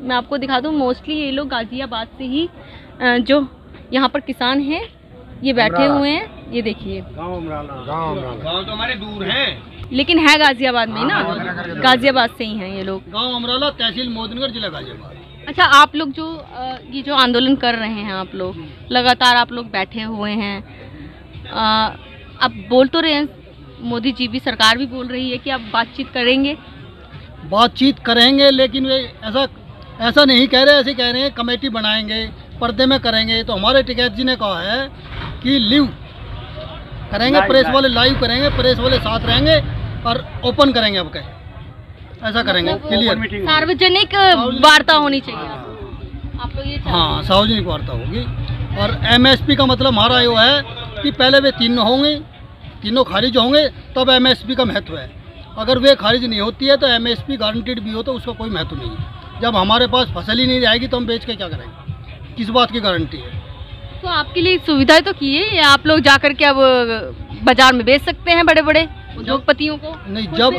मैं आपको दिखा दूं, मोस्टली ये लोग गाजियाबाद से ही जो यहाँ पर किसान हैं ये बैठे हुए हैं। ये देखिए गाँव तो हमारे दूर हैं, लेकिन है गाजियाबाद में ना, गाजियाबाद से ही हैं ये लोग। गाँव अमराला, तहसील मोदनगढ़, जिला गाजियाबाद। अच्छा, आप लोग जो ये जो आंदोलन कर रहे हैं, आप लोग लगातार आप लोग बैठे हुए हैं, आप बोल तो रहे हैं, मोदी जी भी, सरकार भी बोल रही है कि आप बातचीत करेंगे। बातचीत करेंगे, लेकिन वे ऐसा नहीं कह रहे, ऐसे कह रहे हैं कमेटी बनाएंगे, पर्दे में करेंगे। तो हमारे टिकैत जी ने कहा है कि लिव करेंगे, प्रेस वाले लाइव करेंगे, प्रेस वाले साथ रहेंगे और ओपन करेंगे। अब कहे ऐसा करेंगे, क्लियर सार्वजनिक वार्ता होनी चाहिए आप लोग ये। हाँ, सार्वजनिक वार्ता होगी। और एमएसपी का मतलब हमारा ये है कि पहले वे तीनों होंगे, तीनों खारिज होंगे, तब एमएसपी का महत्व है। अगर वे खारिज नहीं होती है तो एमएसपी गारंटीड भी हो तो उसका कोई महत्व नहीं है। जब हमारे पास फसल ही नहीं रहेगी तो हम बेच के क्या करेंगे, किस बात की गारंटी है? तो आपके लिए सुविधाएं तो की है, या आप लोग जाकर के अब बाजार में बेच सकते हैं बड़े बड़े उद्योगपतियों को? नहीं, जब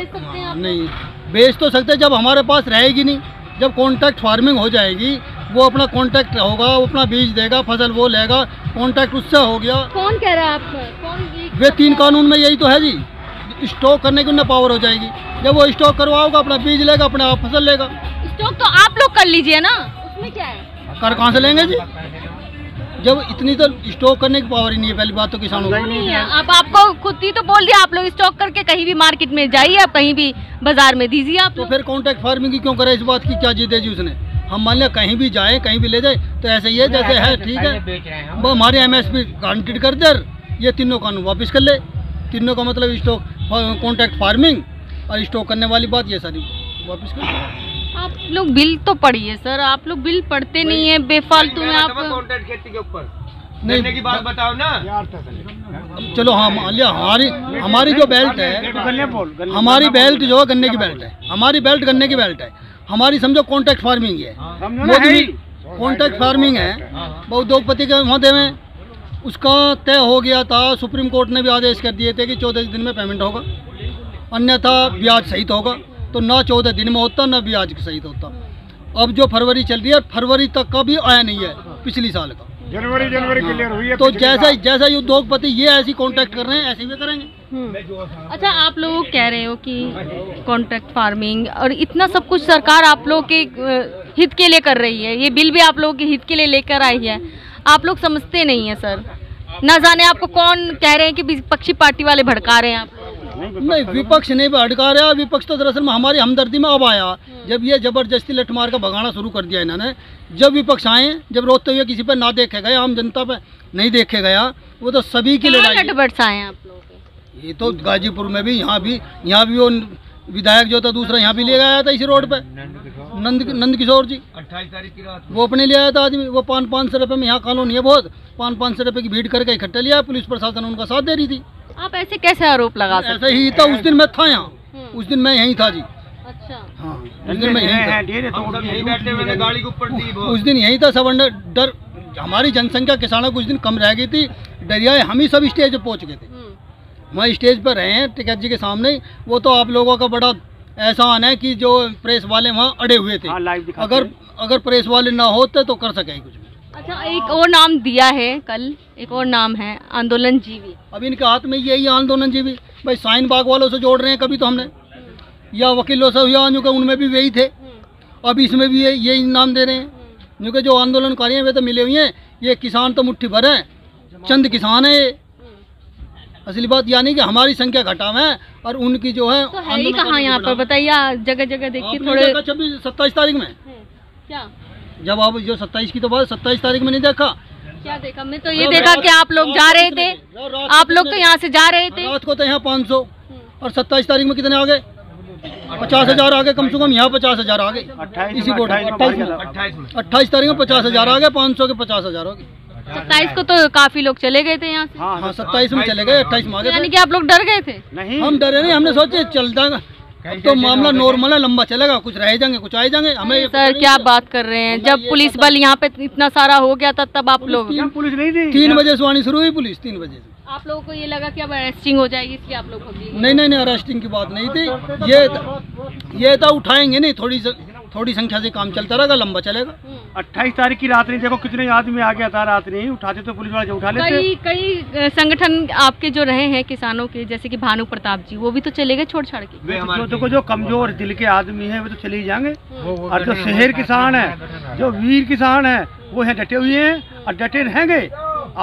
नहीं बेच तो सकते, जब हमारे पास रहेगी नहीं। जब कॉन्ट्रैक्ट फार्मिंग हो जाएगी, वो अपना कॉन्ट्रैक्ट होगा, वो अपना बीज देगा, फसल वो लेगा, कॉन्ट्रैक्ट उससे हो गया। कौन कह रहा है आपको? कौन? वे 3 कानून में यही तो है जी, स्टॉक करने की उन्हें पावर हो जाएगी। जब वो स्टॉक करवाओगा, अपना बीज लेगा, अपने आप फसल लेगा। स्टॉक तो आप लोग कर लीजिए ना, उसमें क्या है? कर कहाँ से लेंगे जी, जब इतनी तो स्टॉक करने की पावर ही नहीं है। पहली बात तो किसानों को नहीं है। अब आपको खुद ही तो बोल दिया, आप लोग स्टॉक करके कहीं भी मार्केट में जाइए, आप कहीं भी बाजार में दीजिए आप। तो फिर कॉन्ट्रैक्ट फार्मिंग की क्यों करे? इस बात की क्या जीत है जी उसने? हम मान लिया कहीं भी जाए, कहीं भी ले जाए, तो ऐसे ही है जैसे है, ठीक है। वो हमारे एमएसपी गारंटीड कर दे, ये तीनों कानून वापस कर ले। तीनों का मतलब स्टॉक, कॉन्ट्रैक्ट फार्मिंग और स्टॉक करने वाली बात, ये सारी वापस कर ले। आप लोग बिल तो पढ़िए सर, आप लोग बिल पढ़ते नहीं है, बेफालतू में आप कॉन्ट्रैक्ट खेती के ऊपर नहीं की बात बताओ ना। चलो हाँ, मान लिया हमारी जो बेल्ट है, हमारी बेल्ट जो है गन्ने की बेल्ट है, हमारी बेल्ट गन्ने की बेल्ट है। हमारी समझो कॉन्ट्रैक्ट फार्मिंग है, कॉन्ट्रैक्ट फार्मिंग है। वो उद्योगपति के वहाँ देवे, उसका तय हो गया था। सुप्रीम कोर्ट ने भी आदेश कर दिए थे कि 14 दिन में पेमेंट होगा, अन्यथा ब्याज सहित होगा। तो ना 14 दिन में होता, ना ब्याज सहित होता। अब जो फरवरी चल रही है, फरवरी तक का भी आया नहीं है पिछली साल का। जनवरी क्लियर हुई है। तो जैसा ये उद्योगपति ये ऐसी कॉन्ट्रैक्ट कर रहे हैं, ऐसे भी करेंगे। अच्छा, आप लोग कह रहे हो कि कॉन्ट्रैक्ट फार्मिंग और इतना सब कुछ सरकार आप लोग के हित के लिए कर रही है, ये बिल भी आप लोगों के हित के लिए लेकर आई है। आप लोग समझते नहीं है सर, ना जाने आपको कौन कह रहे हैं कि विपक्षी पार्टी वाले भड़का रहे हैं आप। नहीं, विपक्ष नहीं भड़का रहा। विपक्ष तो दरअसल में हमारी हमदर्दी में अब आया, जब ये जबरदस्ती लठमार का भगाना शुरू कर दिया इन्होंने। जब विपक्ष आए, जब रोते हुए किसी पे ना देखे गए, आम जनता पे नहीं देखे गया, वो तो सभी की लड़ाई है। आप लोग ये तो गाजीपुर में भी, यहाँ भी वो विधायक जो था दूसरा यहाँ भी ले आया था इसी रोड पे, नंद किशोर जी। 28 तारीख की रात वो अपने ले आया था आदमी। वो 500 रुपये में, यहाँ कॉलोनी है बहुत, 500 रुपये की भीड़ करके इकट्ठे लिया। पुलिस प्रशासन उनका साथ दे रही थी। आप ऐसे कैसे आरोप लगा सकते? ऐसे ही था, उस दिन मैं था यहाँ, उस दिन मैं यहीं था जी। अच्छा, हाँ, उस दिन मैं यहीं था, बैठे हुए गाड़ी के ऊपर थी। उस दिन यहीं था। सब डर, हमारी जनसंख्या किसानों को उस दिन कम रह गई थी, डरिया हम ही सब स्टेज पे पहुँच गए थे। वहाँ स्टेज पर रहे हैं टिकैत जी के सामने। वो तो आप लोगों का बड़ा एहसान है कि जो प्रेस वाले वहाँ अड़े हुए थे। अगर प्रेस वाले ना होते तो कर सके कुछ भी। अच्छा, एक और नाम दिया है कल, एक और नाम है आंदोलन जीवी। अब इनके हाथ में यही आंदोलन जीवी। भाई शाहीन बाग वालों से जोड़ रहे हैं कभी तो हमने, या वकीलों से हुआ, जो उनमें भी वही थे। अब इसमें भी यही नाम दे रहे हैं, क्योंकि जो आंदोलनकारी हैं वे तो मिले हुए हैं। ये किसान तो मुट्ठी भर है, चंद किसान है। असली बात यानी कि हमारी संख्या घटाव है और उनकी जो है तो है ही कहाँ यहाँ पर बताइए। जगह जगह देखिए थोड़े। 27 तारीख में क्या, जब आप जो 27 की तो बात, 27 तारीख में नहीं देखा? क्या देखा? मैं तो ये देखा कि आप लोग जा रहे थे, आप लोग तो यहाँ से जा रहे थे। रात को तो यहाँ 500 और 27 तारीख में कितने आ गए? 50,000 आ गए कम से कम। यहाँ 50,000 आ गए इसी बोर्ड में। 28 तारीख में 50,000 आ गए, 500 के 50,000 हो गए। 27 को तो काफी लोग चले गए थे यहाँ से। हाँ, 27 में चले गए, 28 में आ गए। यानी कि आप लोग डर गए थे? नहीं, हम डरे नहीं, हमने सोचे चल जाएगा तो मामला नॉर्मल है, लंबा चलेगा, कुछ रह जाएंगे, कुछ आए जाएंगे। हमें सर क्या बात कर रहे हैं, जब पुलिस बल यहाँ पे इतना सारा हो गया था तब आप लोग? पुलिस नहीं थी, 3 बजे से आनी शुरू हुई पुलिस, 3 बजे से। आप लोगों को ये लगा कि अब अरेस्टिंग हो जाएगी इसलिए आप लोग नहीं, अरेस्टिंग की बात नहीं थी। ये था उठाएंगे नहीं, थोड़ी संख्या से काम चलता रहेगा, लंबा चलेगा। 28 तारीख की रात नहीं, देखो कितने आदमी आ गया था, रात नहीं उठाते तो पुलिस वाले उठा लेते। कई संगठन आपके जो रहे हैं किसानों के, जैसे कि भानु प्रताप जी, वो भी तो चले गए छोड़ छाड़ के। जो कमजोर दिल के आदमी है वो तो चले ही जाएंगे, और जो शहर किसान है, जो वीर किसान है, वो है डटे हुए हैं और डटे रहेंगे,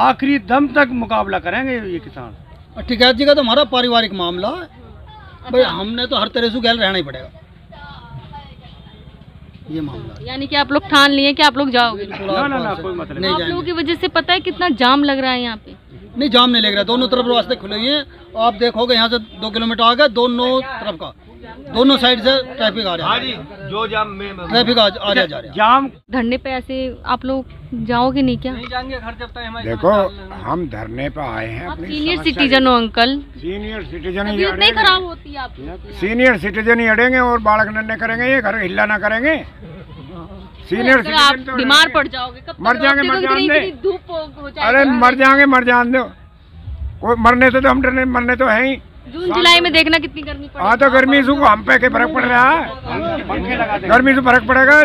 आखिरी दम तक मुकाबला करेंगे ये किसान। टिकैत जी का तो हमारा पारिवारिक मामला है भाई, हमने तो हर तरह से गैल रहना ही पड़ेगा, ये मामला। यानी कि आप लोग ठान लिए कि आप लोग जाओगे? ना कोई मतलब नहीं। आप लोगों की वजह से पता है कितना जाम लग रहा है यहाँ पे? नहीं, जाम नहीं लग रहा, दोनों तरफ रास्ते खुले हुए हैं। आप देखोगे यहाँ से 2 किलोमीटर आगे दोनों तरफ का, दोनों साइड से ट्रैफिक आ रहा है, जो जाम में ट्रैफिक आ रहा जा रहा है। जाम धरने पे ऐसे आप लोग जाओगे नहीं क्या? नहीं जाएंगे घर जब तक हमारे। देखो हम धरने पे आए हैं, आप सीनियर सिटीजन हो अंकल, सीनियर सिटीजन ही तबीयत नहीं अड़ेंगे। खराब होती है आप? सीनियर सिटीजन ही अड़ेंगे और बालक नन्हे करेंगे, ये घर हिला ना करेंगे। सीनियर अगर आप सिटीजन तो बीमार पड़ जाओगे कब तक? मर जाएंगे, आप मर देखो जाने इतनी धूप हो जाएगी। अरे मर जाएंगे, मर जान दो, कोई मरने से तो हम डरने, मरने तो है ही। जून जुलाई में देखना कितनी गर्मी पड़ेगी। हाँ तो गर्मी से हम पे के फर्क पड़ रहा है, गर्मी से फर्क पड़ेगा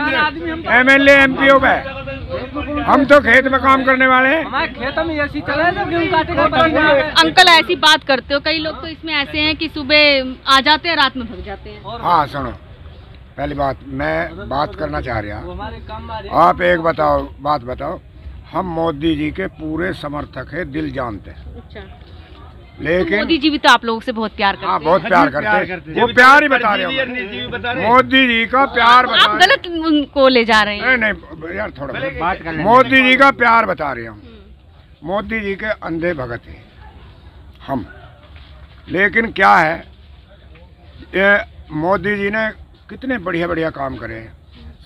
MLA MPO पे। हम तो खेत में काम करने वाले हैं, हमारे खेतों में ऐसी चला है, गेहूं काटेगा। अंकल ऐसी बात करते हो, कई लोग तो इसमें ऐसे हैं कि सुबह आ जाते हैं, रात में भग जाते हैं। हाँ सुनो, पहली बात मैं बात करना चाह रहा, आप एक बात बताओ, हम मोदी जी के पूरे समर्थक है, दिल जानते हैं, अच्छा, लेकिन मोदी जी भी तो आप लोगों से बहुत प्यार करते हैं। हाँ बहुत प्यार करते हैं, वो प्यार ही बता रहे हो, मोदी जी का प्यार बता आप गलत उनको ले जा रहे हैं। नहीं यार, थोड़ा बात कर, मोदी जी का प्यार बता रहे हूँ, मोदी जी के अंधे भगत हैं हम। लेकिन क्या है, ये मोदी जी ने कितने बढ़िया बढ़िया काम करे हैं।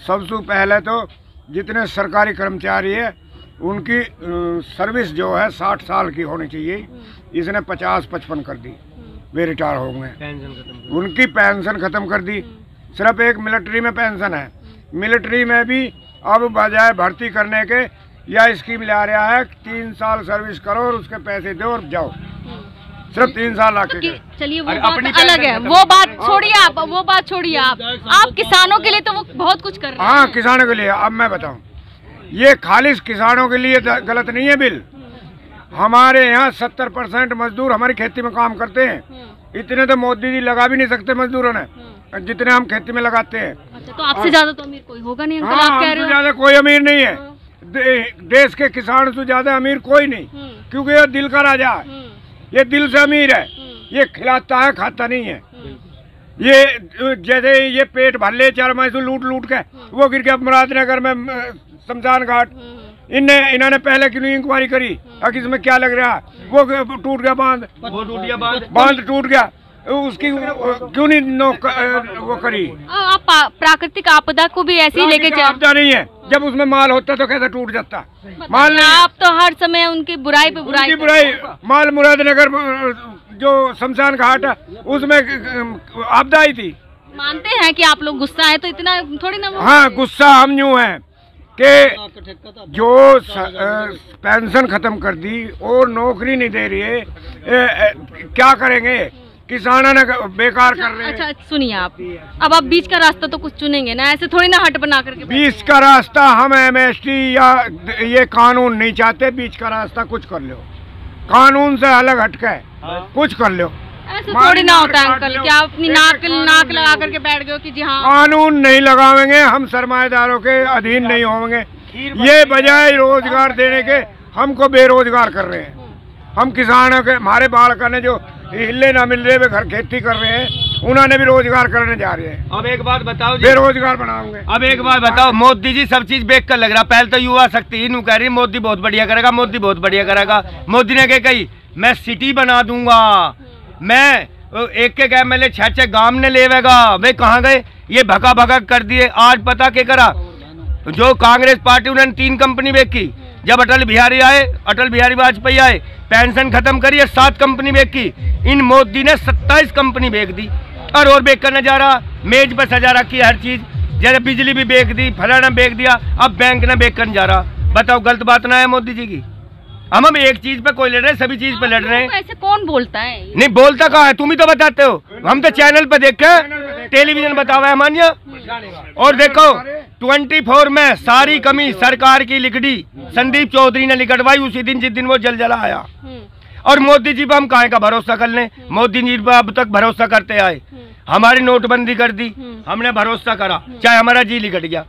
सबसे पहले तो जितने सरकारी कर्मचारी है उनकी सर्विस जो है 60 साल की होनी चाहिए, इसने 50-55 कर दी, वे रिटायर हो गए, उनकी पेंशन खत्म कर दी। सिर्फ एक मिलिट्री में पेंशन है, मिलिट्री में भी अब बजाय भर्ती करने के यह स्कीम ले आ रहा है 3 साल सर्विस करो और उसके पैसे दो और जाओ, सिर्फ 3 साल आके। चलिए वो बात अलग है, वो बात छोड़िए आप, वो बात छोड़िए आप किसानों के लिए तो वो बहुत कुछ कर रहे हैं। हाँ किसानों के लिए, अब मैं बताऊं, ये खालिश किसानों के लिए गलत नहीं है बिल। हमारे यहाँ 70% मजदूर हमारी खेती में काम करते हैं, इतने तो मोदी जी लगा भी नहीं सकते मजदूरों ने जितने हम खेती में लगाते हैं। अच्छा, तो आपसे ज्यादा तो अमीर कोई होगा नहीं अंकल, हाँ, आप कह रहे हो? ज्यादा कोई अमीर नहीं है, देश के किसान से ज्यादा अमीर कोई नहीं, क्योंकि ये दिल का राजा है, ये दिल से अमीर है, ये खिलाता है खाता नहीं है। ये जैसे ये पेट भर ले 4 महीने से लूट के वो गिर गया मुरादनगर में शमशान घाट, इन्होंने पहले क्यों नहीं इंक्वायरी करी कि इसमें क्या लग रहा है, वो टूट गया बांध, बांध टूट गया, उसकी क्यों नहीं वो करी। आप प्राकृतिक आपदा को भी ऐसे ही लेके चल, आपदा नहीं है, जब उसमें माल होता तो कैसे टूट जाता, माल नहीं। आप तो हर समय उनकी बुराई पे बुराई माल मुरादनगर जो शमशान घाट है उसमें आपदा आई थी। मानते हैं कि आप लोग गुस्सा है तो इतना थोड़ी ना। हाँ गुस्सा हम यूँ है कि जो पेंशन खत्म कर दी और नौकरी नहीं दे रही है, क्या करेंगे, किसानों ने बेकार कर रहे हैं। अच्छा सुनिए, अब आप बीच का रास्ता तो कुछ चुनेंगे ना, ऐसे थोड़ी ना हट बना करके। बीच का रास्ता हम MST या ये कानून नहीं चाहते, बीच का रास्ता कुछ कर लो, कानून से अलग हटके कुछ कर लो। ऐसे थोड़ी ना होता है अंकल, क्या अपनी नाक लगा करके बैठ गए कि जी हाँ। कानून नहीं लगावेंगे, हम सरमाएदारों के अधीन नहीं होंगे, ये बजाय रोजगार देने के हमको बेरोजगार कर रहे हैं। हम किसानों के, हमारे बालक ने जो हिले ना मिल रहे वे घर खेती कर रहे हैं, उन्होंने भी रोजगार करने जा रहे हैं। अब एक बात बताओ जी, बेरोजगार बनाओगे। अब एक बात बताओ, मोदी जी सब चीज बेच कर लग रहा, पहले तो युवा शक्ति इन कह रही मोदी बहुत बढ़िया करेगा, मोदी बहुत बढ़िया करेगा। मोदी ने क्या कही, मैं सिटी बना दूंगा, मैं एक MLA 6 गांव ने लेवेगा, वे कहाँ गए, ये भगा कर दिए। आज पता क्या करा, जो कांग्रेस पार्टी उन्होंने 3 कंपनी बेची, जब अटल बिहारी वाजपेयी आए पेंशन खत्म करिए 7 कंपनी बेची, इन मोदी ने 27 कंपनी बेच दी और बेच करने जा रहा, मेज पर सजा रखी है हर चीज, जैसे बिजली भी बेच दी, फलाना बेच दिया, अब बैंक ने बेच करने जा रहा। बताओ गलत बात ना है मोदी जी की? हम एक चीज पे कोई लड़ रहे हैं, सभी चीज पे लड़ रहे हैं। ऐसे कौन बोलता है? नहीं बोलता कहाँ है, तुम ही तो बताते हो। हम तो चैनल पे देख के टेलीविजन बता हुआ है मानिया। और देखो 24 में सारी कमी सरकार की लिखड़ी संदीप चौधरी ने लिखटवाई उसी दिन जिस दिन वो जला आया। और मोदी जी पे हम काहे का भरोसा कर लें? मोदी जी पे अब तक भरोसा करते आए, हमारी नोटबंदी कर दी, हमने भरोसा करा, चाहे हमारा जी लिखट गया।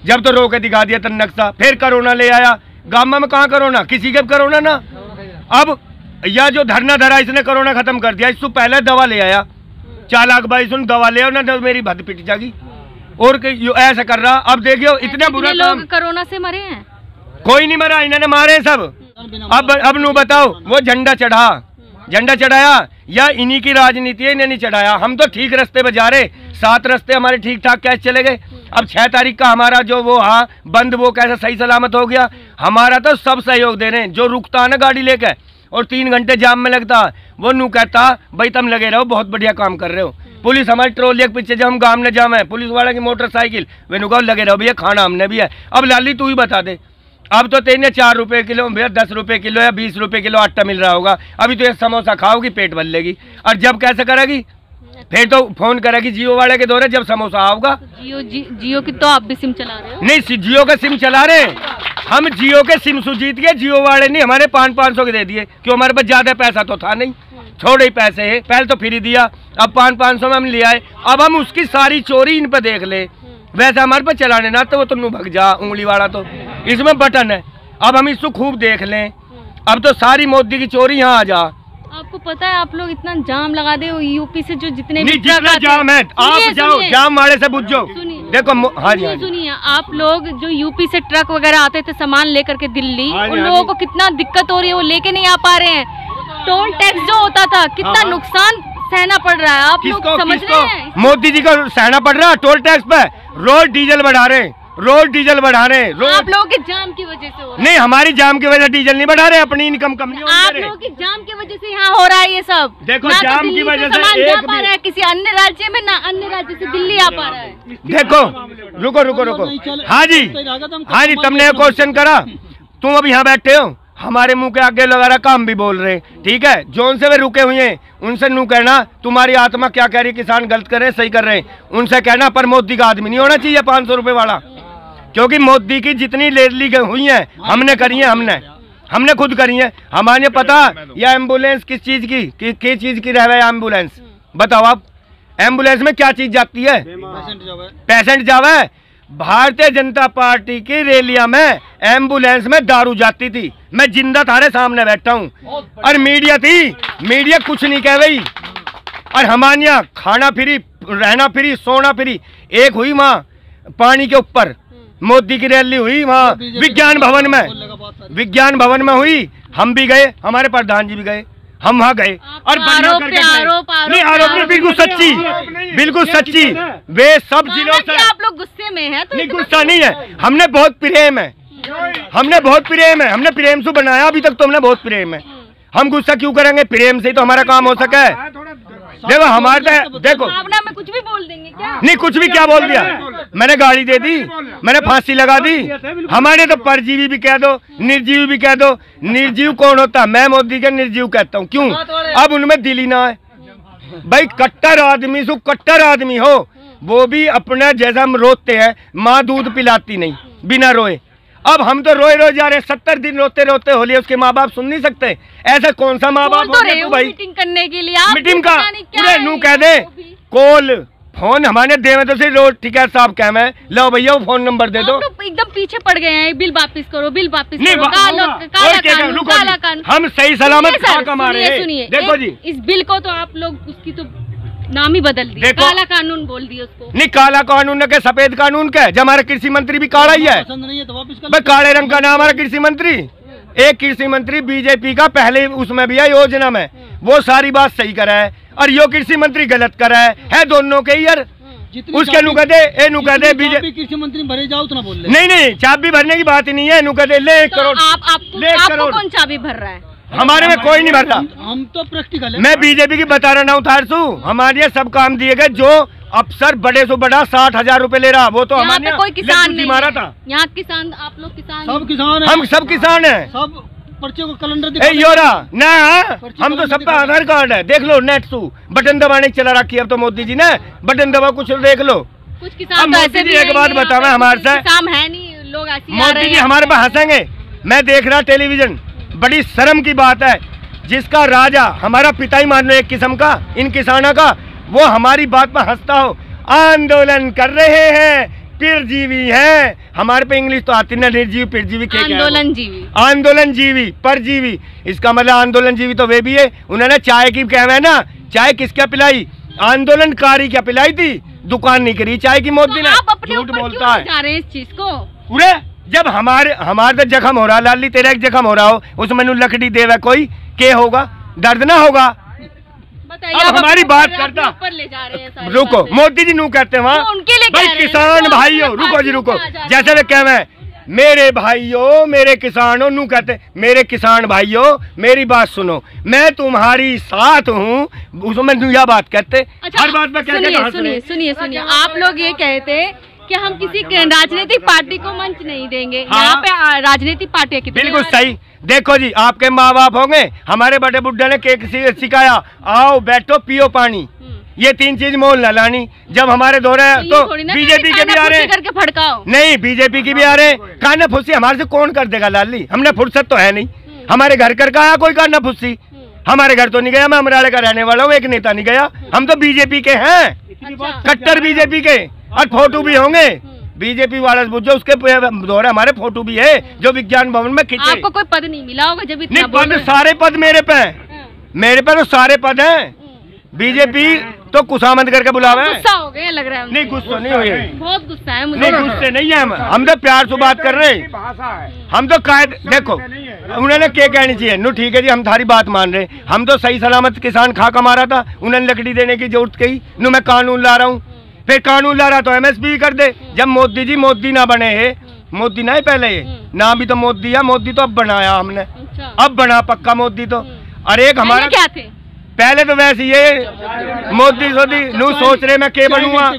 जब तो रोके दिखा दिया तन नक्शा, फिर कोरोना ले आया। गांव में कहाँ कोरोना, किसी के कोरोना ना। अब यह जो धरना धरा इसने कोरोना खत्म कर दिया। इससे पहले दवा ले आया, 4 लाख भाई सुन दवा ले आओ ना, तो मेरी भद पिट जाएगी। और ऐसा कर रहा। अब देखियो इतने बुरा लोग कोरोना से मरे हैं, कोई नहीं मरा, इन्होंने मारे सब। अब नू बताओ, वो झंडा चढ़ाया या इन्हीं की राजनीति है, इन्हें नहीं चढ़ाया। हम तो ठीक रास्ते पे जा रहे, 7 रास्ते हमारे ठीक ठाक कैसे चले गए। अब 6 तारीख का हमारा जो वो बंद, वो कैसे सही सलामत हो गया। हमारा तो सब सहयोग दे रहे हैं। जो रुकता है ना गाड़ी लेकर और 3 घंटे जाम में लगता, वो नू कहता भाई तुम लगे रहो, बहुत बढ़िया काम कर रहे हो। पुलिस हमारी ट्रोलिया के पीछे जब हम गाँव में जाम है, पुलिस वाला की मोटरसाइकिल, वे नु कहो लगे रहो भैया, खाना हमने भी है। अब लाली तू ही बता दे, अब तो तेने 4 रुपए किलो भैया, 10 रुपए किलो या 20 रुपए किलो आटा मिल रहा होगा। अभी तो ये समोसा खाओगी पेट भर लेगी। और जब कैसे करेगी, फिर तो फोन करेगी जियो वाले के दौरे, जब समोसा आओगा। जियो की तो आप भी सिम चला रहे हो? नहीं, जियो का सिम चला रहे हैं हम। जियो के सिम सुजीत के, जियो वाले नहीं हमारे 500-500 के दे दिए, क्यों हमारे पास ज्यादा पैसा तो था नहीं, छोड़े ही पैसे है। पहले तो फ्री दिया, अब 500-500 में हम ले आए। अब हम उसकी सारी चोरी इन पे देख ले। वैसे हमारे पे चलाने ना तो वो तुम भग जा, उंगली वाला तो इसमें बटन है। अब हम इसको खूब देख लें। अब तो सारी मोदी की चोरी यहाँ आ जा। आपको पता है आप लोग इतना जाम लगा दे यूपी से, जो जितने भी जितना जाम है आप जाओ जाम वाले से बुझो। देखो हाँ जी, सुनिए, आप लोग जो यूपी से ट्रक वगैरह आते थे सामान लेकर के दिल्ली, उन लोगों को कितना दिक्कत हो रही है, वो लेके नहीं आ पा रहे हैं। टोल टैक्स जो होता था, कितना नुकसान सहना पड़ रहा है, आप लोग समझ रहे हैं? मोदी जी को सहना पड़ रहा है टोल टैक्स पे। रोज डीजल बढ़ा रहे, आप लोगों के जाम की वजह से हो रहा है। नहीं, हमारी जाम की वजह डीजल नहीं बढ़ा रहे, अपनी इनकम कम नहीं हो रही। आप लोगों की जाम की वजह से यहाँ हो रहा है ये सब। देखो जाम की वजह से एक भी रहा है किसी अन्य राज्य में, ना अन्य राज्य से दिल्ली आ पा रहा है। देखो रुको हाँ जी तुमने क्वेश्चन करा, तुम अब यहाँ बैठे हो, हमारे मुंह के आगे लगा रखा, हम भी बोल रहे हैं, ठीक है। जोन से वे रुके हुए हैं उनसे नू कहना तुम्हारी आत्मा क्या कह रही है, किसान गलत कर रहे हैं सही कर रहे हैं, उनसे कहना पर मोदी का आदमी नहीं होना चाहिए 500 रुपए वाला। क्योंकि मोदी की जितनी रैली हुई है हमने करी है, हमने खुद करी है। हमारे पता या एम्बुलेंस किस चीज की किस चीज की रह है एम्बुलेंस, बताओ आप। एम्बुलेंस में क्या चीज जाती है? पेशेंट जावे। भारतीय जनता पार्टी की रैलियां में एम्बुलेंस में दारू जाती थी, मैं जिंदा थारे सामने बैठा हूँ। और मीडिया थी, मीडिया कुछ नहीं कह रही। और हमारे यहाँ खाना फ्री, रहना फ्री, सोना फ्री। एक हुई वहाँ पानी के ऊपर मोदी की रैली हुई वहाँ विज्ञान भवन में हुई, हम भी गए, हमारे प्रधान जी भी गए, हम वहाँ गए। और आरोप नहीं, बिल्कुल सच्ची वे सब जिलों से। आप लोग गुस्से में हैं तो? नहीं, गुस्सा नहीं है, हमने बहुत प्रेम है, हमने प्रेम से बनाया अभी तक, तो हमने बहुत प्रेम है। हम गुस्सा क्यों करेंगे? प्रेम से ही तो हमारा काम हो सके। देखो हमारे देखो भावना में कुछ भी बोल देंगे क्या? नहीं, कुछ भी क्या बोल दिया, मैंने गाड़ी दे दी, मैंने फांसी लगा दी। हमारे तो परजीवी भी कह दो, निर्जीव भी कह दो। निर्जीव कौन होता है? मैं मोदी के निर्जीव कहता हूँ। क्यों? अब उनमें दिल ही ना है भाई। कट्टर आदमी हो, वो भी अपना जैसा हम रोते हैं, माँ दूध पिलाती नहीं बिना रोए। अब हम तो रोए जा रहे हैं, 70 दिन रोते होली, उसके माँ बाप सुन नहीं सकते। ऐसा कौन सा माँ बाप हो भाई? मीटिंग करने के लिए मीटिंग का पूरे नू कह दे कॉल फोन हमारे देवे तो सिर्फ रोड ठीक है साहब क्या मैं लो भैया वो फोन नंबर दे दो। एकदम पीछे पड़ गए हैं, बिल वापस करो, बिल वापस नहीं, करो, काला कानून। हम सही सलामत कमा रहे हैं। सुनिए, देखो जी, इस बिल को तो आप लोग उसकी तो नाम ही बदल दिया, काला कानून बोल दिया उसको। नहीं, काला कानून के सफेद कानून के, जब हमारा कृषि मंत्री भी काला ही है, काले रंग का नाम हमारा कृषि मंत्री। एक कृषि मंत्री बीजेपी का पहले उसमें भी है योजना में, वो सारी बात सही करा है, और यो कृषि मंत्री गलत करा है दोनों के यार। उसके नु कहते बीजेपी कृषि मंत्री भरे जाओ तो ना बोल। नहीं, चाबी भरने की बात ही नहीं है। नु कहते ले 1 करोड़। आपको कौन चाबी भर रहा है? हमारे में कोई नहीं भरता, हम तो प्रैक्टिकल है। मैं बीजेपी की बता रहा हूँ थारसू, हमारे ये सब काम दिए गए। जो अफसर बड़े से बड़ा 60,000 रुपए ले रहा, वो तो हमारे कोई किसान नहीं मारा था। यहाँ किसान, आप लोग किसान, सब किसान है, हम सब किसान है। सब पर्चे को कैलेंडर ए दिखा योरा ना, हम तो सबका आधार कार्ड है, देख लो नेट टू बटन दबाने चला रखी है अब तो मोदी जी ने, बटन दबा कुछ देख लो। कुछ किसान तो ऐसे भी एक बात बतावे हमारे से, किसान है नहीं, लोग ऐसे ही आ रहे मोदी जी हैं। हमारे पे हंसेंगे। मैं देख रहा टेलीविजन, बड़ी शर्म की बात है, जिसका राजा हमारा पिता ही मान लो एक किस्म का इन किसानों का, वो हमारी बात पर हंसता हो। आंदोलन कर रहे हैं, परजीवी हैं, हमारे पे इंग्लिश तो आती ना, निर्जीवी परजीवी क्या क्या है? आंदोलन जीवी, आंदोलन जीवी परजीवी, इसका मतलब आंदोलन जीवी तो वे भी है। उन्होंने चाय की कहना है ना, चाय किसका पिलाई? आंदोलनकारी क्या पिलाई थी, दुकान नहीं करी चाय की मोदी ने। आप अपने झूठ ऊपर बोलता क्यों है जा रहे हैं इस चीज को? पूरे जब हमारे तो जख्म हो रहा, लाली तेरा एक जख्म हो रहा हो, उस मैनू लकड़ी देवे कोई के होगा, दर्द ना होगा? बताइए, अब आप हमारी अपने बात ऊपर करता, ऊपर ले जा रहे हैं सारी रुको, बातें। मोदी जी नू कहते हैं वहाँ, वो उनके लिए भाई कह रहे हैं, किसान तो भाइयों, अपनी रुको जी रुको, पार्टी से आ जा जैसे वे कह रहे हैं मेरे भाइयों मेरे किसानों, नू कहते मेरे किसान भाइयों मेरी बात सुनो, मैं तुम्हारी साथ हूँ, उसमें नू यह बात कहते। अच्छा, हर बात में क्या सुनिए सुनिए सुनिए सुनिए, आप लोग ये कहते कि हम किसी राजनीतिक पार्टी को मंच नहीं देंगे। हाँ। यहाँ पे राजनीतिक पार्टियां कितनी बिल्कुल आ रही सही। देखो जी, आपके माँ बाप होंगे, हमारे बड़े बुड्ढे ने केक सिखाया, आओ बैठो पियो पानी, ये तीन चीज मोल न लानी। जब हमारे दौरे तो बीजेपी के भी आ रहे हैं, करके भड़काओ नहीं बीजेपी की भी आ रहे हैं, काना फुस्सी हमारे से कौन कर देगा लाली, हमने फुर्सत तो है नहीं, हमारे घर कर का आया कोई काना फुस्सी, हमारे घर तो नहीं गया, मैं अमराड़े का रहने वाला हूँ, एक नेता नहीं गया, हम तो बीजेपी के हैं, अच्छा। कट्टर बीजेपी के, और फोटो भी होंगे बीजेपी वाला बुझो, उसके दौरे हमारे फोटो भी है जो विज्ञान भवन में खींचे। आपको कोई पद नहीं मिला होगा जब इतना नहीं बोल पद, रहे हैं। सारे पद मेरे पे हैं, मेरे पे तो सारे पद हैं। बीजेपी तो कुसामत करके बुलावे, गुस्सा हो गए लग रहा है। नहीं गुस्सा नहीं हुए, बहुत गुस्सा है मुझे। नहीं गुस्से नहीं है, हम तो प्यार से बात कर रहे हैं, भाषा है, हम तो कायद देखो उन्होंने क्या कहनी चाहिए, नो ठीक है जी हम थारी बात मान रहे हैं, हम तो सही सलामत किसान खा कमा रहा था, उन्होंने लकड़ी देने की जरूरत कही, नो मैं कानून ला रहा हूँ, फिर कानून ला रहा तो एमएसपी कर दे। जब मोदी जी मोदी ना बने है, मोदी ना ही पहले ये ना भी तो मोदी है, मोदी तो अब बनाया हमने, अच्छा। अब बना पक्का मोदी तो। अरे एक हमारा पहले क्या थे? पहले तो वैसे ये मोदी सोदी नू सोच रहे मैं के बनूंगा,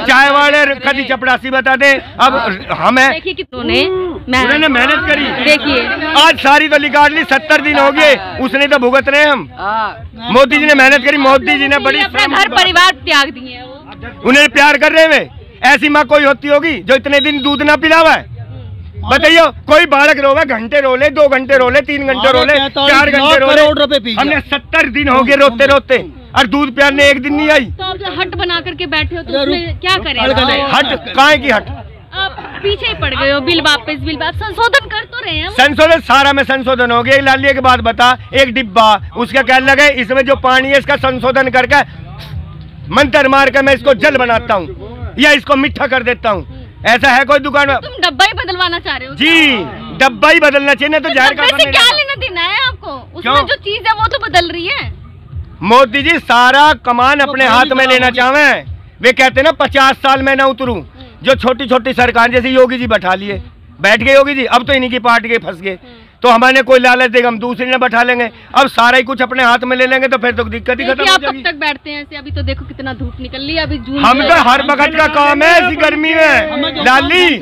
चाय वाले कदी चपड़ासी बता दे, अब हमें देखिए कि उन्होंने उन्होंने मेहनत करी, देखिए आज सारी तो निकाल ली, 70 दिन हो गए, उसने तो भुगत रहे हम, मोदी जी ने मेहनत करी, मोदी जी ने बड़ी अपना घर परिवार त्याग दिए हैं वो। उन्हें प्यार कर रहे हैं। ऐसी माँ कोई होती होगी जो इतने दिन दूध ना पिलावा है? बताइए, कोई बालक रोवे, घंटे रोले, 2 घंटे रोले, 3 घंटे रोले, 4 घंटे रोले, हमने 70 दिन हो गए रोते रोते, और दूध प्यारने एक दिन नहीं आई। तो आप जो हट बना करके बैठे हो तो उसमें क्या करें? हट काहे की हट, आप पीछे ही पड़ गए हो, बिल वापस बिल वापस, संशोधन कर तो रहे हैं हम। संशोधन सारा में संशोधन हो गया। एक लालिए की बात बता, एक डिब्बा उसका कहने लगे इसमें जो पानी है इसका संशोधन करके मंत्र मार के मैं इसको जल बनाता हूँ या इसको मीठा कर देता हूँ, ऐसा है कोई दुकान में? तुम डब्बा ही बदलवाना चाह रहे हो? जी डब्बा ही बदलना चाहिए, तो जाहिर डब्बे से क्या लेना देना है आपको? उसमें क्यों? जो चीज है वो तो बदल रही है। मोदी जी सारा कमान अपने हाथ में लेना चाहे, वे कहते ना 50 साल में ना उतरूं, जो छोटी छोटी सरकार जैसे योगी जी बैठा लिए, बैठ गए योगी जी, अब तो इन्हीं की पार्टी के फंस गए, तो हमारे कोई लालच देगा हम दूसरी ने बैठा लेंगे, अब सारा ही कुछ अपने हाथ में ले लेंगे तो फिर तो दिक्कत ही खत्म हो आप जाएगी। कब तक बैठते हैं ऐसे? अभी तो देखो कितना धूप निकल रही है, अभी जून हम तो हर वक्त का काम है ऐसी गर्मी में लाली,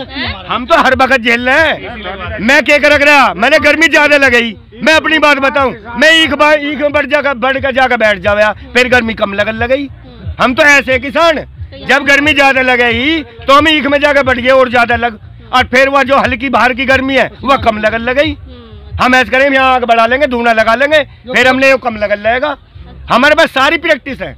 हम तो हर वक्त झेल रहे हैं। मैं क्या कर रहा, मैंने गर्मी ज्यादा लगाई, मैं अपनी बात बताऊं, मैं ईख बढ़ कर जाकर बैठ जाया, फिर गर्मी कम लगन लगई। हम तो ऐसे किसान, जब गर्मी ज्यादा लगेगी तो हम ईख में जाकर बैठ गए और ज्यादा लग, और फिर वह जो हल्की बाहर की गर्मी है वह कम लगन लगई। हम ऐसे करें यहाँ आग बढ़ा लेंगे, धुआं लगा लेंगे, फिर हमने कम लगन लगेगा। हमारे पास सारी प्रैक्टिस है।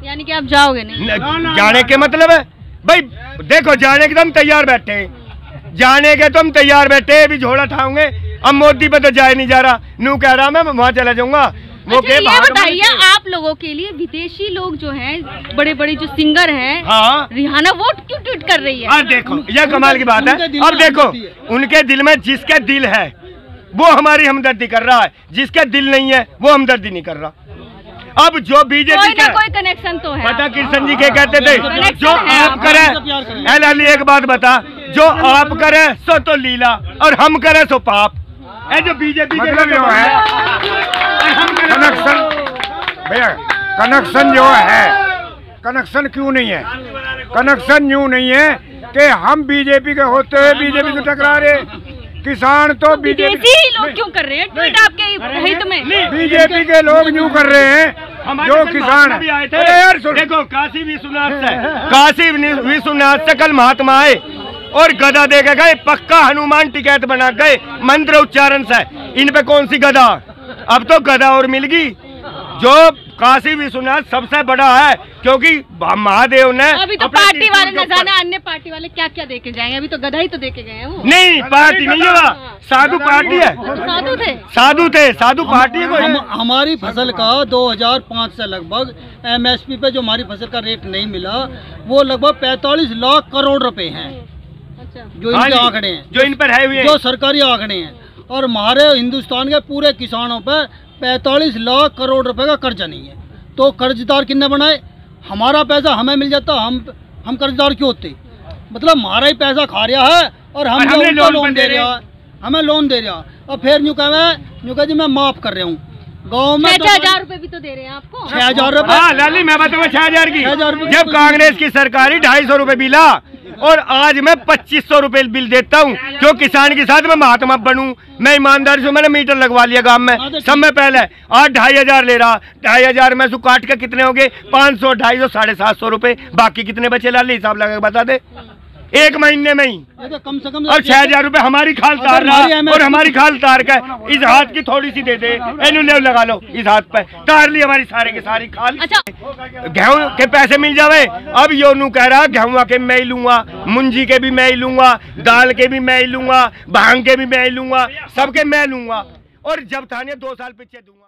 यानी कि आप जाओगे नहीं? जाने के मतलब है भाई, देखो जाने के तो हम तैयार बैठे हैं, जाने के तो हम तैयार बैठे, अभी झोला उठाऊंगे, अब मोदी पे तो जाए नहीं जा रहा, नू कह रहा मैं वहाँ चला जाऊंगा। वो अच्छा, ये बताइए आप लोगों के लिए विदेशी लोग जो हैं, बड़े बड़े जो सिंगर हैं, हाँ रिहाना वो क्यों ट्वीट कर रही है? अब देखो यह कमाल की बात है, अब देखो उनके दिल में जिसके दिल है वो हमारी हमदर्दी कर रहा है, जिसके दिल नहीं है वो हमदर्दी नहीं कर रहा। अब जो बीजेपी का कोई कनेक्शन तो है। पता कृष्ण जी के कहते थे, जो आप करे लाली एक बात बता, जो आप करे सो तो लीला और हम करे सो पाप। जो बीजेपी मतलब जो है कनेक्शन, भैया कनेक्शन जो है, कनेक्शन क्यों नहीं है? कनेक्शन यूँ नहीं है कि हम बीजेपी के होते हुए बीजेपी से टकरा रहे, किसान तो विदेशी लोग क्यों कर रहे हैं ट्वीट आपके हित में? बीजेपी के लोग यूँ कर रहे हैं जो किसान भी आए थे। यार देखो काशी विश्वनाथ से कल महात्मा आए और गदा दे के गए, पक्का हनुमान टिकैत बना गए मंत्र उच्चारण से। इन पे कौन सी गदा? अब तो गदा और मिल गई। जो काशी विश्वनाथ सबसे बड़ा है, क्योंकि महादेव ने अभी तो पार्टी वाले न जाने अन्य पार्टी वाले क्या क्या देके जाएंगे, अभी तो गधा ही तो देके गए हैं वो। नहीं, पार्टी नहीं है, साधु पार्टी है। साधु थे साधु पार्टी है। हमारी फसल का 2005 से लगभग MSP पे जो हमारी फसल का रेट नहीं मिला, वो लगभग 45 लाख करोड़ रुपए हैं। जो इनके आंकड़े हैं, जो इन पर है हुए, जो सरकारी आंकड़े हैं। और हमारे हिंदुस्तान के पूरे किसानों पे 45 लाख करोड़ रुपए का कर्जा नहीं है। तो कर्जदार किन्ने बनाए? हमारा पैसा हमें मिल जाता, हम कर्जदार क्यों होते? मतलब हमारा ही पैसा खा रहा है और हम लोन दे रहा है, हमें लोन दे रहा। और फिर यूँ कह जी मैं माफ कर रहा हूँ। गाँव में 6,000 रुपए भी तो दे रहे हैं आपको। 6,000 रुपए। हाँ लाली, मैं बताऊँ 6,000 की। जब कांग्रेस की सरकारी 250 रुपए बिला और आज मैं 2500 रुपए बिल देता हूँ, क्यों? किसान के साथ मैं महात्मा बनूं। मैं ईमानदारी से मैंने मीटर लगवा लिया गांव में सब में पहले। आज 2,500 ले रहा, 2,500 में से काट के कितने हो गए? 500, 250, 750 रुपए। बाकी कितने बचे लाली? हिसाब लगा के बता दे। एक महीने में ही तो कम से कम। और 6,000 रुपए हमारी खाल तार रहा, और हमारी खाल तार का इस हाथ की थोड़ी सी दे दे, एनुलेव लगा लो इस हाथ पे, तार ली हमारी सारे के सारी खाल। अच्छा, गेहूं के पैसे मिल जावे। अब योनू कह रहा गेहूं के मैं ही लूंगा, मुंजी के भी मैं ही लूंगा, दाल के भी मैं ही लूंगा, भांग के भी मैं ही लूंगा, सबके मैं लूंगा। और जब थाने 2 साल पीछे दूंगा।